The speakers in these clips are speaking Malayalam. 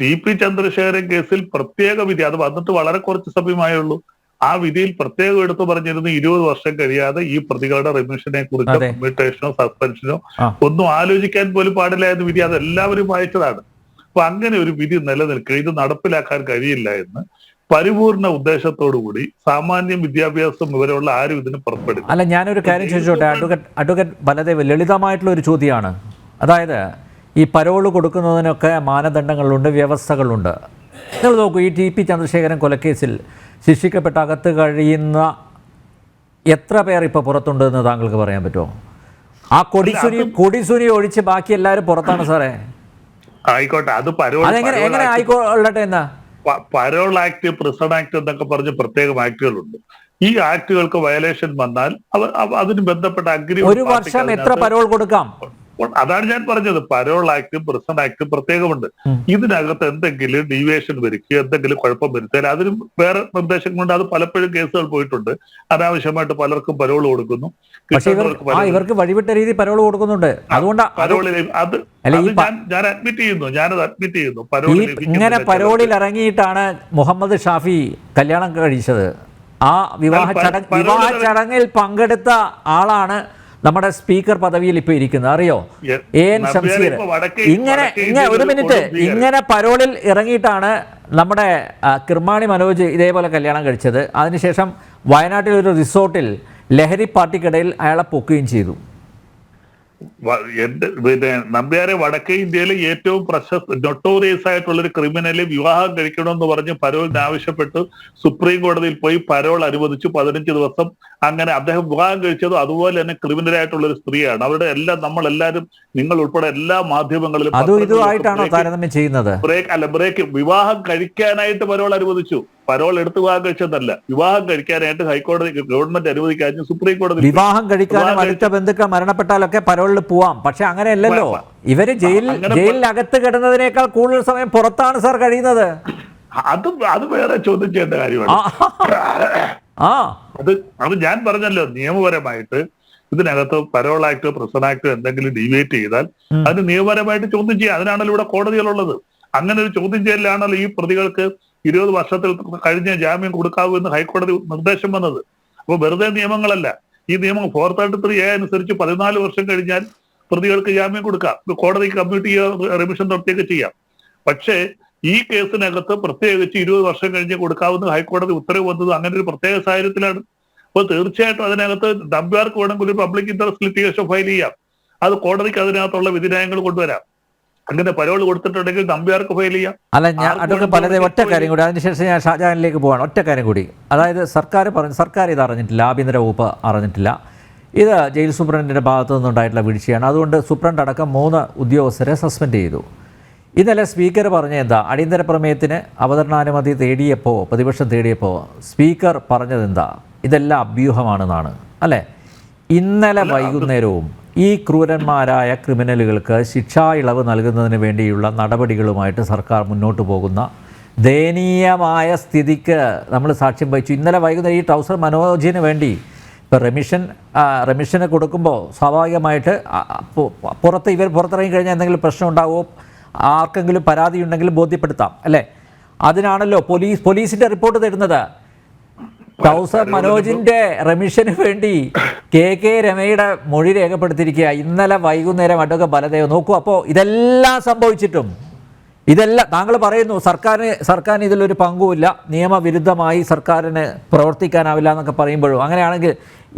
ടി.പി. ചന്ദ്രശേഖരൻ കേസിൽ പ്രത്യേക വിധി, അത് വന്നിട്ട് വളരെ കുറച്ച് സമയമായുള്ളൂ. ആ വിധിയിൽ പ്രത്യേകം എടുത്തു പറഞ്ഞിരുന്നു 20 വർഷം കഴിയാതെ ഈ പ്രതികളുടെ റിമിഷനെ കുറിച്ചോ കമ്മ്യൂട്ടേഷനോ സസ്പെൻഷനോ ഒന്നും ആലോചിക്കാൻ പോലും പാടില്ലായിരുന്നു വിധി. അത് എല്ലാവരും വായിച്ചതാണ്. അപ്പൊ അങ്ങനെ ഒരു വിധി നിലനിൽക്കുക, ഇത് നടപ്പിലാക്കാൻ കഴിയില്ല എന്ന് പരിപൂർണ ഉദ്ദേശത്തോടുകൂടി സാമാന്യം വിദ്യാഭ്യാസം വിവരമുള്ള ആരും ഇതിന് പുറപ്പെടും. അല്ല, ഞാനൊരു കാര്യം ചോദിച്ചോട്ടെ അഡ്വക്കേറ്റ് ബലദേവ്, ലളിതമായിട്ടുള്ള ഒരു ചോദ്യമാണ്. അതായത് ഈ പരോള് കൊടുക്കുന്നതിനൊക്കെ മാനദണ്ഡങ്ങളുണ്ട്, വ്യവസ്ഥകളുണ്ട്. നിങ്ങൾ നോക്കൂ, ഈ ടി.പി. ചന്ദ്രശേഖരൻ കൊലക്കേസിൽ ശിക്ഷിക്കപ്പെട്ട അകത്ത് കഴിയുന്ന എത്ര പേർ ഇപ്പോൾ പുറത്തുണ്ടെന്ന് താങ്കൾക്ക് പറയാൻ പറ്റുമോ? ആ കൊടിസുനി ഒഴിച്ച് ബാക്കി എല്ലാവരും പുറത്താണ് സാറേ. ആയിക്കോട്ടെ, അത് എങ്ങനെ ആയിക്കോട്ടെ എന്നാ പരോൾ ആക്ട്, പ്രിസൺ ആക്ട് എന്നൊക്കെ പറഞ്ഞ് പ്രത്യേകം ആക്ടുകളുണ്ട്. ഈ ആക്ടുകൾക്ക് വയലേഷൻ വന്നാൽ അതിന് ബന്ധപ്പെട്ട ഒരു വർഷം എത്ര പരോൾ കൊടുക്കാം? അതാണ് ഞാൻ പറഞ്ഞത്. പരോൾ ആക്ട്, പ്രിസൺ ആക്ട് പ്രത്യേകമുണ്ട്. ഇതിനകത്ത് എന്തെങ്കിലും ഡീവിയേഷൻ വരുത്തി എന്തെങ്കിലും കുഴപ്പം വരുത്തിയാൽ അതിന് വേറെ നിർദ്ദേശങ്ങളുണ്ട്. അത് പലപ്പോഴും കേസുകൾ പോയിട്ടുണ്ട്. അനാവശ്യമായിട്ട് പലർക്കും പരോൾ കൊടുക്കുന്നു. ഇവർക്ക് വഴിവിട്ട രീതി പരോൾ കൊടുക്കുന്നുണ്ട്. ഞാനത് അഡ്മിറ്റ് ചെയ്യുന്നു. ഇങ്ങനെ പരോളിൽ ഇറങ്ങിയിട്ടാണ് മുഹമ്മദ് ഷാഫി കല്യാണം കഴിച്ചത്. ആ വിവാഹ ചടങ്ങിൽ പങ്കെടുത്ത ആളാണ് നമ്മുടെ സ്പീക്കർ പദവിയിൽ ഇപ്പൊ ഇരിക്കുന്നത്. അറിയോ? എൻ ഷംസീർ. ഒരു മിനിറ്റ്, ഇങ്ങനെ പരോളിൽ ഇറങ്ങിയിട്ടാണ് നമ്മുടെ കിർമാണി മനോജ് ഇതേപോലെ കല്യാണം കഴിച്ചത്. അതിനുശേഷം വയനാട്ടിൽ ഒരു റിസോർട്ടിൽ ലഹരി പാർട്ടിക്കിടയിൽ അയാളെ പൊക്കുകയും ചെയ്തു. നമ്പ്യാരെ വടക്കേ ഇന്ത്യയിലെ ഏറ്റവും നൊട്ടോറിയസ് ആയിട്ടുള്ള ഒരു ക്രിമിനല് വിവാഹം കഴിക്കണമെന്ന് പറഞ്ഞ് പരോളിന് ആവശ്യപ്പെട്ട് സുപ്രീം കോടതിയിൽ പോയി പരോൾ അനുവദിച്ചു. 15 ദിവസം. അങ്ങനെ അദ്ദേഹം വിവാഹം കഴിച്ചതും അതുപോലെ തന്നെ ക്രിമിനലായിട്ടുള്ള ഒരു സ്ത്രീയാണ്. അവരുടെ എല്ലാം നമ്മളെല്ലാവരും, നിങ്ങൾ ഉൾപ്പെടെ എല്ലാ മാധ്യമങ്ങളിലും വിവാഹം കഴിക്കാനായിട്ട് പരോൾ അനുവദിച്ചു. പരോൾ എടുത്ത് വിവാഹം കഴിച്ചതല്ല, വിവാഹം കഴിക്കാനായിട്ട് ഹൈക്കോടതി ഗവൺമെന്റ് അനുവദിക്കാനും സുപ്രീം കോടതി. വിവാഹം കഴിക്കാനും അടുത്ത ബന്ധുക്കൾ മരണപ്പെട്ടാലൊക്കെ പരോളിൽ പോവാം. പക്ഷെ അങ്ങനെയല്ലല്ലോ. ഇവര് ജയിലിനകത്ത് കിടന്നതിനേക്കാൾ കൂടുതൽ സമയം പുറത്താണ് സാർ കഴിയുന്നത്. അത് വേറെ ചോദ്യം ചെയ്യേണ്ട കാര്യമാണ്. അത് ഞാൻ പറഞ്ഞല്ലോ, നിയമപരമായിട്ട് ഇതിനകത്ത് പരോൾ ആക്ട്, പ്രിസൺ ആക്ട് എന്തെങ്കിലും ഡീവിയേറ്റ് ചെയ്താൽ അത് നിയമപരമായിട്ട് ചോദ്യം ചെയ്യാം. അതിനാണല്ലോ ഇവിടെ കോടതികളുള്ളത്. അങ്ങനെ ഒരു ചോദ്യം ചെയ്യലാണല്ലോ ഈ പ്രതികൾക്ക് 20 വർഷത്തിൽ കഴിഞ്ഞ ജാമ്യം കൊടുക്കാവൂ എന്ന് ഹൈക്കോടതി നിർദ്ദേശം വന്നത്. അപ്പൊ വെറുതെ നിയമങ്ങളല്ല. ഈ നിയമം 433A അനുസരിച്ച് 14 വർഷം കഴിഞ്ഞാൽ പ്രതികൾക്ക് ജാമ്യം കൊടുക്കാം. കോടതിക്ക് കമ്മ്യൂട്ട് ചെയ്യുക, റിവിഷൻ നടത്തിയൊക്കെ ചെയ്യാം. പക്ഷേ ഈ കേസിനകത്ത് പ്രത്യേകിച്ച് 20 വർഷം കഴിഞ്ഞ് കൊടുക്കാവുന്ന ഹൈക്കോടതി ഉത്തരവ് വന്നത് അങ്ങനെ ഒരു പ്രത്യേക സാഹചര്യത്തിലാണ്. അപ്പോൾ തീർച്ചയായിട്ടും അതിനകത്ത് നമ്പ്യാർക്ക് വേണമെങ്കിൽ ഒരു പബ്ലിക് ഇൻട്രസ്റ്റ് ലിറ്റിഗേഷൻ ഫയൽ ചെയ്യാം. അത് കോടതിക്ക് അതിനകത്തുള്ള വിധിന്യായങ്ങൾ കൊണ്ടുവരാം. അങ്ങനെ പരോൾ കൊടുത്തിട്ടുണ്ടെങ്കിൽ നമ്പ്യാർക്ക് ഫയൽ ചെയ്യാം. അല്ല, ഞാൻ അതൊക്കെ പലതരം ഒറ്റ കാര്യം കൂടി, അതിനുശേഷം ഞാൻ ഷാജഹാനിലേക്ക് പോവാണ്. ഒറ്റ കാര്യം കൂടി, അതായത് സർക്കാർ ഇത് അറിഞ്ഞിട്ടില്ല, ആഭ്യന്തര വകുപ്പ് അറിഞ്ഞിട്ടില്ല. ഇത് ജയിൽ സൂപ്രണ്ടിൻ്റെ ഭാഗത്തു നിന്നുണ്ടായിട്ടുള്ള വീഴ്ചയാണ്. അതുകൊണ്ട് സൂപ്രണ്ട് അടക്കം 3 ഉദ്യോഗസ്ഥരെ സസ്പെൻഡ് ചെയ്തു. ഇന്നലെ സ്പീക്കർ പറഞ്ഞ എന്താ? അടിയന്തര പ്രമേയത്തിന് അവതരണാനുമതി തേടിയപ്പോൾ, പ്രതിപക്ഷം തേടിയപ്പോൾ സ്പീക്കർ പറഞ്ഞതെന്താ? ഇതെല്ലാം അഭ്യൂഹമാണെന്നാണ് അല്ലേ? ഇന്നലെ വൈകുന്നേരവും ഈ ക്രൂരന്മാരായ ക്രിമിനലുകൾക്ക് ശിക്ഷാ ഇളവ് നൽകുന്നതിന് വേണ്ടിയുള്ള നടപടികളുമായിട്ട് സർക്കാർ മുന്നോട്ട് പോകുന്ന ദയനീയമായ സ്ഥിതിക്ക് നമ്മൾ സാക്ഷ്യം വഹിച്ചു. ഇന്നലെ വൈകുന്നേരം ഈ ട്രൗസർ മനോജിന് വേണ്ടി ഇപ്പോൾ റെമിഷന് കൊടുക്കുമ്പോൾ സ്വാഭാവികമായിട്ട് ഇവർ പുറത്തിറങ്ങി കഴിഞ്ഞാൽ എന്തെങ്കിലും പ്രശ്നം ഉണ്ടാവുമോ, ആർക്കെങ്കിലും പരാതി ഉണ്ടെങ്കിൽ ബോധ്യപ്പെടുത്താം അല്ലേ? അതിനാണല്ലോ പോലീസിൻ്റെ റിപ്പോർട്ട് തരുന്നത്. ട്രൗസർ മനോജിന്റെ റെമിഷന് വേണ്ടി കെ രമയുടെ മൊഴി രേഖപ്പെടുത്തിയിരിക്കുക ഇന്നലെ വൈകുന്നേരം. അഡ്വക്കേറ്റ് ബലദേവ് നോക്കൂ. അപ്പോൾ ഇതെല്ലാം സംഭവിച്ചിട്ടും താങ്കൾ പറയുന്നു സർക്കാരിന് ഇതിലൊരു പങ്കുമില്ല, നിയമവിരുദ്ധമായി സർക്കാരിന് പ്രവർത്തിക്കാനാവില്ല എന്നൊക്കെ പറയുമ്പോഴും, അങ്ങനെയാണെങ്കിൽ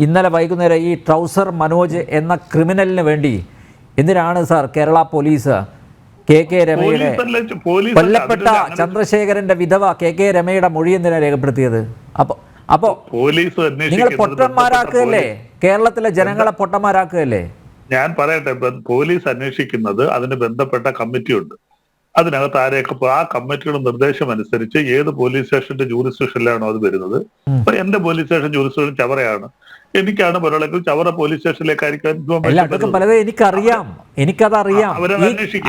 ഇന്നലെ വൈകുന്നേരം ഈ ട്രൗസർ മനോജ് എന്ന ക്രിമിനലിന് വേണ്ടി എന്തിനാണ് സാർ കേരള പോലീസ് കെ രമയുടെ കൊല്ലപ്പെട്ട ചന്ദ്രശേഖരന്റെ വിധവ കെ രമയുടെ മൊഴി എന്തിനാണ് രേഖപ്പെടുത്തിയത്? അപ്പോ നിങ്ങൾ പൊട്ടന്മാരാക്കുകയല്ലേ? കേരളത്തിലെ ജനങ്ങളെ പൊട്ടന്മാരാക്കുകയല്ലേ? ഞാൻ പറയട്ടെ, പോലീസ് അന്വേഷിക്കുന്നത് അതിന് ബന്ധപ്പെട്ട കമ്മിറ്റിയുണ്ട്. അതിനകത്ത് ആരെയൊക്കെ ആ കമ്മിറ്റിയുടെ നിർദ്ദേശം അനുസരിച്ച് ഏത് പോലീസ് സ്റ്റേഷന്റെ ജൂറിസ്ഡിക്ഷനിലാണോ അത് വരുന്നത്. അപ്പൊ എന്റെ പോലീസ് സ്റ്റേഷൻ ജൂറിസ്ഡിക്ഷൻ ചവറയാണ്. എനിക്കാണ് പറയണമെങ്കിൽ ചവറ പോലീസ് സ്റ്റേഷനിലേക്കായിരിക്കും. പലതും എനിക്കതറിയാം.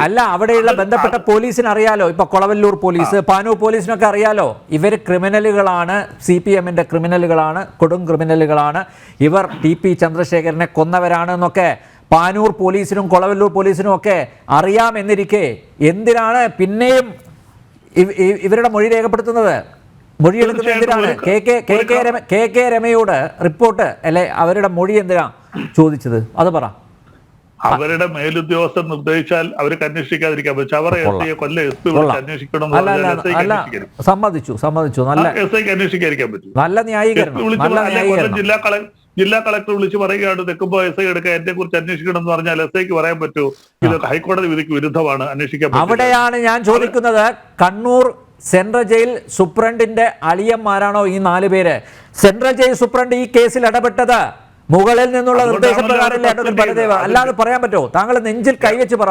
അല്ല, അവിടെയുള്ള ബന്ധപ്പെട്ട പോലീസിന് അറിയാലോ. ഇപ്പൊ കൊളവല്ലൂർ പോലീസ്, പാനൂർ പോലീസിനൊക്കെ അറിയാലോ. ഇവർ ക്രിമിനലുകളാണ്, CPM-ന്റെ ക്രിമിനലുകളാണ്, കൊടും ക്രിമിനലുകളാണ്. ഇവർ ടി.പി. ചന്ദ്രശേഖരനെ കൊന്നവരാണ് എന്നൊക്കെ പാനൂർ പോലീസിനും കൊളവല്ലൂർ പോലീസിനും ഒക്കെ അറിയാമെന്നിരിക്കെ എന്തിനാണ് പിന്നെയും ഇവരുടെ മൊഴി രേഖപ്പെടുത്തുന്നത്? മൊഴിയെടുക്കുന്നത് എന്തിനാണ്? കെ രമയോട് റിപ്പോർട്ട് അല്ലെ അവരുടെ മൊഴി എന്തിനാ ചോദിച്ചത്? അത് പറ. അവരുടെ മേലുദ്യോഗസ്ഥർ നിർദ്ദേശിച്ചാൽ അവർക്ക് അന്വേഷിക്കാതിരിക്കാൻ പറ്റും. അവരെ കൊല്ലം എസ് പി അന്വേഷിക്കണം. സമ്മതിച്ചു. നല്ല എസ് ഐക്ക് അന്വേഷിക്കാതിരിക്കാൻ പറ്റും. നല്ല ന്യായീകരണം. ജില്ലാ കളക്ടർ വിളിച്ച് പറയുകയാണ് തെക്കുമ്പോ എസ് ഐ എടുക്കാൻ എന്നെ കുറിച്ച് അന്വേഷിക്കണം എന്ന് പറഞ്ഞാൽ എസ് ഐക്ക് പറയാൻ പറ്റുമോ ഇത് ഹൈക്കോടതി വിധിക്ക് വിരുദ്ധമാണ്, അന്വേഷിക്കാൻ? അവിടെയാണ് ഞാൻ ചോദിക്കുന്നത്. കണ്ണൂർ സെൻട്രൽ ജയിൽ സൂപ്രണ്ടിന്റെ അളിയന്മാരാണോ ഈ 4 പേര്? സെൻട്രൽ ജയിൽ സൂപ്രണ്ട് ഈ കേസിൽ ഇടപെട്ടത് മുകളിൽ നിന്നുള്ള നിർദ്ദേശപ്രകാരമല്ലേ അഡ്വക്കേറ്റ് ബലദേവ? അല്ലാതെ പറയാൻ പറ്റുമോ? താങ്കൾ നെഞ്ചിൽ കൈവച്ച് പറ.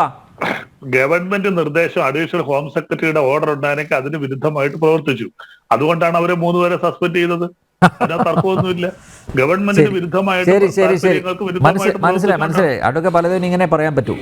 ഗവൺമെന്റ് നിർദ്ദേശം അഡീഷണൽ ഹോം സെക്രട്ടറിയുടെ ഓർഡർ ഉണ്ടായിരുന്നെങ്കിൽ അതിന് വിരുദ്ധമായിട്ട് പ്രവർത്തിച്ചു. അതുകൊണ്ടാണ് അവരെ 3 പേരെ സസ്പെൻഡ് ചെയ്തത്. അതിനകത്ത് തർക്കമൊന്നുമില്ല. ഗവൺമെന്റിന് വിരുദ്ധമായിട്ട് മനസ്സിലായി. അഡ്വക്കേറ്റ് ബലദേവൻ ഇങ്ങനെ പറയാൻ പറ്റൂ?